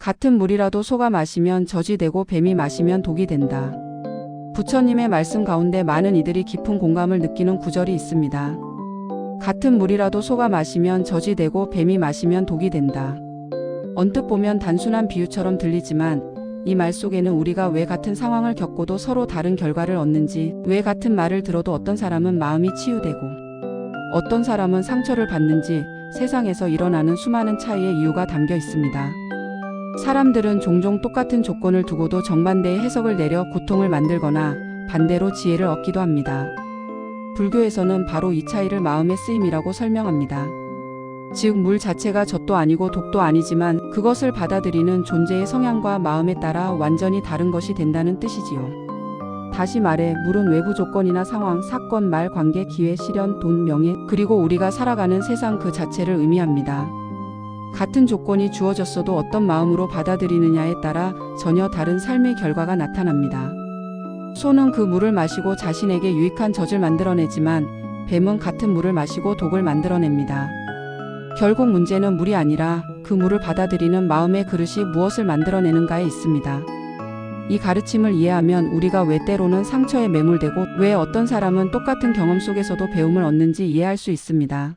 같은 물이라도 소가 마시면 젖이 되고 뱀이 마시면 독이 된다. 부처님의 말씀 가운데 많은 이들이 깊은 공감을 느끼는 구절이 있습니다. 같은 물이라도 소가 마시면 젖이 되고 뱀이 마시면 독이 된다. 언뜻 보면 단순한 비유처럼 들리지만 이 말 속에는 우리가 왜 같은 상황을 겪고도 서로 다른 결과를 얻는지, 왜 같은 말을 들어도 어떤 사람은 마음이 치유되고 어떤 사람은 상처를 받는지 세상에서 일어나는 수많은 차이의 이유가 담겨 있습니다. 사람들은 종종 똑같은 조건을 두고도 정반대의 해석을 내려 고통을 만들거나 반대로 지혜를 얻기도 합니다. 불교에서는 바로 이 차이를 마음의 쓰임이라고 설명합니다. 즉, 물 자체가 젖도 아니고 독도 아니지만 그것을 받아들이는 존재의 성향과 마음에 따라 완전히 다른 것이 된다는 뜻이지요. 다시 말해 물은 외부 조건이나 상황, 사건, 말, 관계, 기회, 시련, 돈, 명예, 그리고 우리가 살아가는 세상 그 자체를 의미합니다. 같은 조건이 주어졌어도 어떤 마음으로 받아들이느냐에 따라 전혀 다른 삶의 결과가 나타납니다. 소는 그 물을 마시고 자신에게 유익한 젖을 만들어내지만 뱀은 같은 물을 마시고 독을 만들어냅니다. 결국 문제는 물이 아니라 그 물을 받아들이는 마음의 그릇이 무엇을 만들어내는가에 있습니다. 이 가르침을 이해하면 우리가 왜 때로는 상처에 매몰되고 왜 어떤 사람은 똑같은 경험 속에서도 배움을 얻는지 이해할 수 있습니다.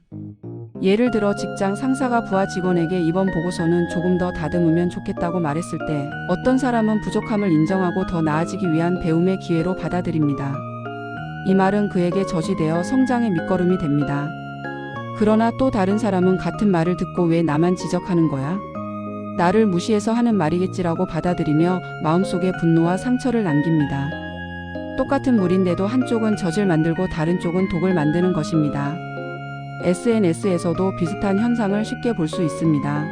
예를 들어 직장 상사가 부하 직원에게 이번 보고서는 조금 더 다듬으면 좋겠다고 말했을 때 어떤 사람은 부족함을 인정하고 더 나아지기 위한 배움의 기회로 받아들입니다. 이 말은 그에게 젖이 되어 성장의 밑거름이 됩니다. 그러나 또 다른 사람은 같은 말을 듣고 왜 나만 지적하는 거야? 나를 무시해서 하는 말이겠지라고 받아들이며 마음속에 분노와 상처를 남깁니다. 똑같은 물인데도 한쪽은 젖을 만들고 다른 쪽은 독을 만드는 것입니다. SNS에서도 비슷한 현상을 쉽게 볼 수 있습니다.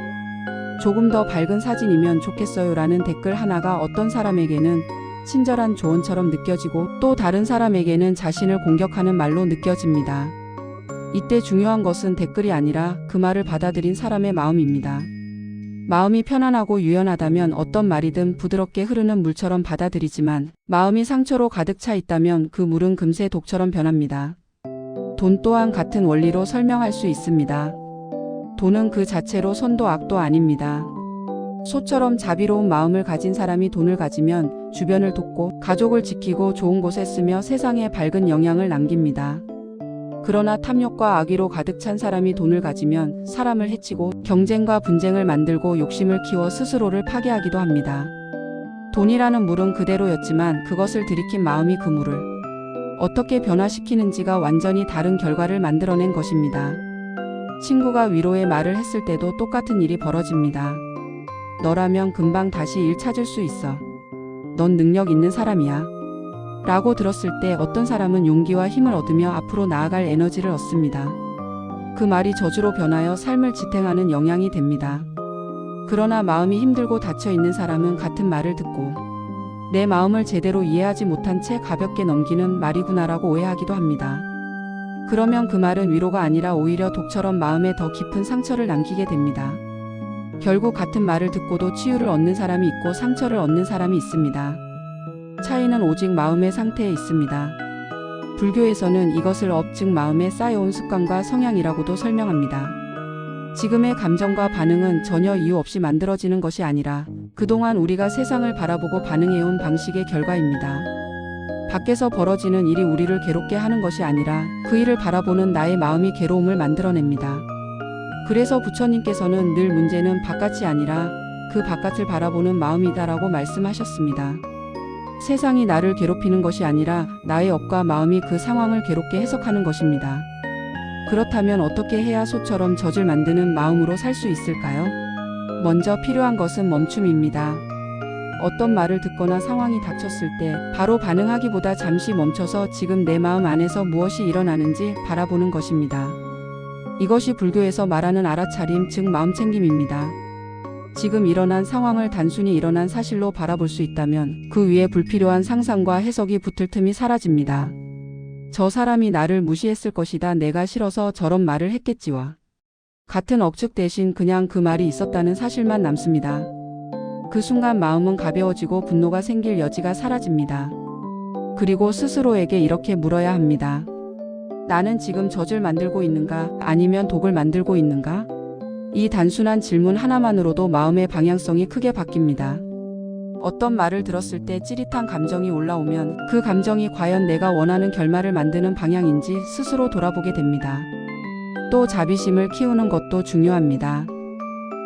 조금 더 밝은 사진이면 좋겠어요 라는 댓글 하나가 어떤 사람에게는 친절한 조언처럼 느껴지고 또 다른 사람에게는 자신을 공격하는 말로 느껴집니다. 이때 중요한 것은 댓글이 아니라 그 말을 받아들인 사람의 마음입니다. 마음이 편안하고 유연하다면 어떤 말이든 부드럽게 흐르는 물처럼 받아들이지만 마음이 상처로 가득 차 있다면 그 물은 금세 독처럼 변합니다. 돈 또한 같은 원리로 설명할 수 있습니다. 돈은 그 자체로 선도 악도 아닙니다. 소처럼 자비로운 마음을 가진 사람이 돈을 가지면 주변을 돕고 가족을 지키고 좋은 곳에 쓰며 세상에 밝은 영향을 남깁니다. 그러나 탐욕과 악의로 가득 찬 사람이 돈을 가지면 사람을 해치고 경쟁과 분쟁을 만들고 욕심을 키워 스스로를 파괴하기도 합니다. 돈이라는 물은 그대로였지만 그것을 들이킨 마음이 그 물을 어떻게 변화시키는지가 완전히 다른 결과를 만들어낸 것입니다. 친구가 위로의 말을 했을 때도 똑같은 일이 벌어집니다. 너라면 금방 다시 일 찾을 수 있어. 넌 능력 있는 사람이야. 라고 들었을 때 어떤 사람은 용기와 힘을 얻으며 앞으로 나아갈 에너지를 얻습니다. 그 말이 저주로 변하여 삶을 지탱하는 영향이 됩니다. 그러나 마음이 힘들고 닫혀있는 사람은 같은 말을 듣고 내 마음을 제대로 이해하지 못한 채 가볍게 넘기는 말이구나라고 오해하기도 합니다. 그러면 그 말은 위로가 아니라 오히려 독처럼 마음에 더 깊은 상처를 남기게 됩니다. 결국 같은 말을 듣고도 치유를 얻는 사람이 있고 상처를 얻는 사람이 있습니다. 차이는 오직 마음의 상태에 있습니다. 불교에서는 이것을 업, 즉 마음에 쌓여온 습관과 성향이라고도 설명합니다. 지금의 감정과 반응은 전혀 이유 없이 만들어지는 것이 아니라 그동안 우리가 세상을 바라보고 반응해온 방식의 결과입니다. 밖에서 벌어지는 일이 우리를 괴롭게 하는 것이 아니라 그 일을 바라보는 나의 마음이 괴로움을 만들어냅니다. 그래서 부처님께서는 늘 문제는 바깥이 아니라 그 바깥을 바라보는 마음이다라고 말씀하셨습니다. 세상이 나를 괴롭히는 것이 아니라 나의 업과 마음이 그 상황을 괴롭게 해석하는 것입니다. 그렇다면 어떻게 해야 소처럼 젖을 만드는 마음으로 살 수 있을까요? 먼저 필요한 것은 멈춤입니다. 어떤 말을 듣거나 상황이 닥쳤을 때 바로 반응하기보다 잠시 멈춰서 지금 내 마음 안에서 무엇이 일어나는지 바라보는 것입니다. 이것이 불교에서 말하는 알아차림, 즉 마음챙김입니다. 지금 일어난 상황을 단순히 일어난 사실로 바라볼 수 있다면 그 위에 불필요한 상상과 해석이 붙을 틈이 사라집니다. 저 사람이 나를 무시했을 것이다. 내가 싫어서 저런 말을 했겠지와 같은 억측 대신 그냥 그 말이 있었다는 사실만 남습니다. 그 순간 마음은 가벼워지고 분노가 생길 여지가 사라집니다. 그리고 스스로에게 이렇게 물어야 합니다. 나는 지금 젖을 만들고 있는가? 아니면 독을 만들고 있는가? 이 단순한 질문 하나만으로도 마음의 방향성이 크게 바뀝니다. 어떤 말을 들었을 때 찌릿한 감정이 올라오면 그 감정이 과연 내가 원하는 결말을 만드는 방향인지 스스로 돌아보게 됩니다. 또 자비심을 키우는 것도 중요합니다.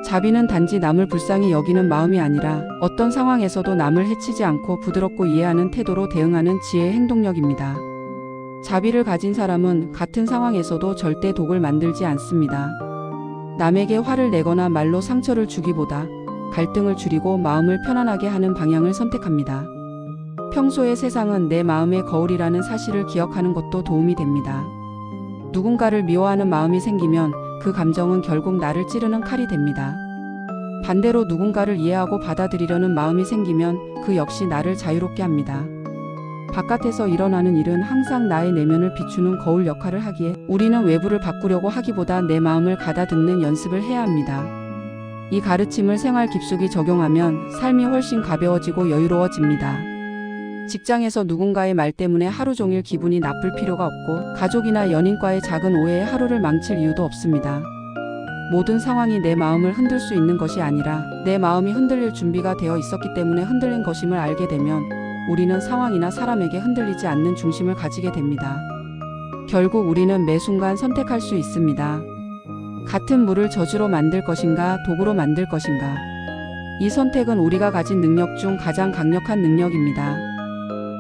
자비는 단지 남을 불쌍히 여기는 마음이 아니라 어떤 상황에서도 남을 해치지 않고 부드럽고 이해하는 태도로 대응하는 지혜의 행동력입니다. 자비를 가진 사람은 같은 상황에서도 절대 독을 만들지 않습니다. 남에게 화를 내거나 말로 상처를 주기보다 갈등을 줄이고 마음을 편안하게 하는 방향을 선택합니다. 평소에 세상은 내 마음의 거울이라는 사실을 기억하는 것도 도움이 됩니다. 누군가를 미워하는 마음이 생기면 그 감정은 결국 나를 찌르는 칼이 됩니다. 반대로 누군가를 이해하고 받아들이려는 마음이 생기면 그 역시 나를 자유롭게 합니다. 바깥에서 일어나는 일은 항상 나의 내면을 비추는 거울 역할을 하기에 우리는 외부를 바꾸려고 하기보다 내 마음을 가다듬는 연습을 해야 합니다. 이 가르침을 생활 깊숙이 적용하면 삶이 훨씬 가벼워지고 여유로워집니다. 직장에서 누군가의 말 때문에 하루 종일 기분이 나쁠 필요가 없고 가족이나 연인과의 작은 오해에 하루를 망칠 이유도 없습니다. 모든 상황이 내 마음을 흔들 수 있는 것이 아니라 내 마음이 흔들릴 준비가 되어 있었기 때문에 흔들린 것임을 알게 되면 우리는 상황이나 사람에게 흔들리지 않는 중심을 가지게 됩니다. 결국 우리는 매 순간 선택할 수 있습니다. 같은 물을 저주로 만들 것인가 독으로 만들 것인가. 이 선택은 우리가 가진 능력 중 가장 강력한 능력입니다.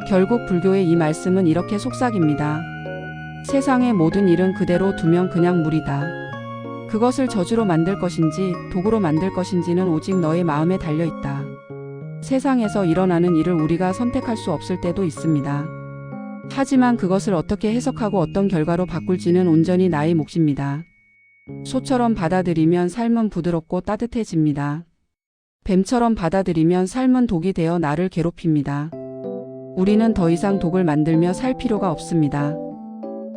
결국 불교의 이 말씀은 이렇게 속삭입니다. 세상의 모든 일은 그대로 두면 그냥 물이다. 그것을 저주로 만들 것인지 독으로 만들 것인지는 오직 너의 마음에 달려있다. 세상에서 일어나는 일을 우리가 선택할 수 없을 때도 있습니다. 하지만 그것을 어떻게 해석하고 어떤 결과로 바꿀지는 온전히 나의 몫입니다. 소처럼 받아들이면 삶은 부드럽고 따뜻해집니다. 뱀처럼 받아들이면 삶은 독이 되어 나를 괴롭힙니다. 우리는 더 이상 독을 만들며 살 필요가 없습니다.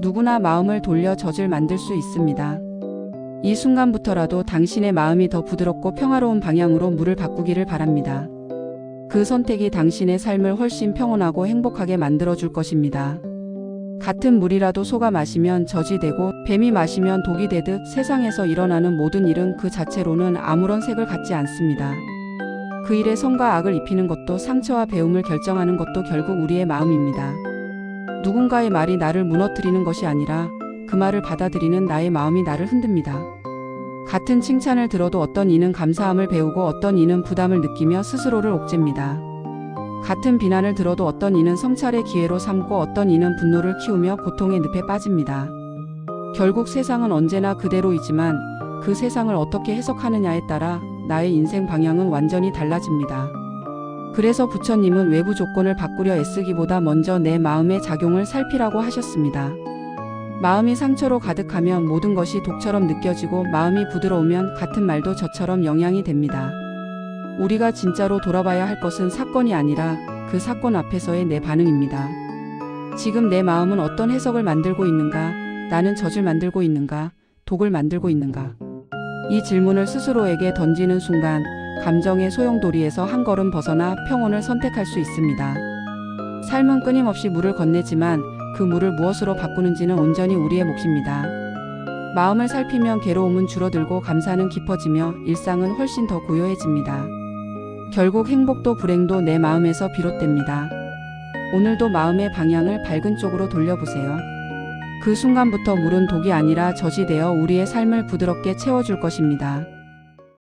누구나 마음을 돌려 젖을 만들 수 있습니다. 이 순간부터라도 당신의 마음이 더 부드럽고 평화로운 방향으로 물을 바꾸기를 바랍니다. 그 선택이 당신의 삶을 훨씬 평온하고 행복하게 만들어줄 것입니다. 같은 물이라도 소가 마시면 젖이 되고 뱀이 마시면 독이 되듯 세상에서 일어나는 모든 일은 그 자체로는 아무런 색을 갖지 않습니다. 그 일에 선과 악을 입히는 것도 상처와 배움을 결정하는 것도 결국 우리의 마음입니다. 누군가의 말이 나를 무너뜨리는 것이 아니라 그 말을 받아들이는 나의 마음이 나를 흔듭니다. 같은 칭찬을 들어도 어떤 이는 감사함을 배우고 어떤 이는 부담을 느끼며 스스로를 옥죄입니다. 같은 비난을 들어도 어떤 이는 성찰의 기회로 삼고 어떤 이는 분노를 키우며 고통의 늪에 빠집니다. 결국 세상은 언제나 그대로이지만 그 세상을 어떻게 해석하느냐에 따라 나의 인생 방향은 완전히 달라집니다. 그래서 부처님은 외부 조건을 바꾸려 애쓰기보다 먼저 내 마음의 작용을 살피라고 하셨습니다. 마음이 상처로 가득하면 모든 것이 독처럼 느껴지고 마음이 부드러우면 같은 말도 저처럼 영향이 됩니다. 우리가 진짜로 돌아봐야 할 것은 사건이 아니라 그 사건 앞에서의 내 반응입니다. 지금 내 마음은 어떤 해석을 만들고 있는가? 나는 젖을 만들고 있는가? 독을 만들고 있는가? 이 질문을 스스로에게 던지는 순간 감정의 소용돌이에서 한 걸음 벗어나 평온을 선택할 수 있습니다. 삶은 끊임없이 물을 건네지만 그 물을 무엇으로 바꾸는지는 온전히 우리의 몫입니다. 마음을 살피면 괴로움은 줄어들고 감사는 깊어지며 일상은 훨씬 더 고요해집니다. 결국 행복도 불행도 내 마음에서 비롯됩니다. 오늘도 마음의 방향을 밝은 쪽으로 돌려보세요. 그 순간부터 물은 독이 아니라 젖이 되어 우리의 삶을 부드럽게 채워줄 것입니다.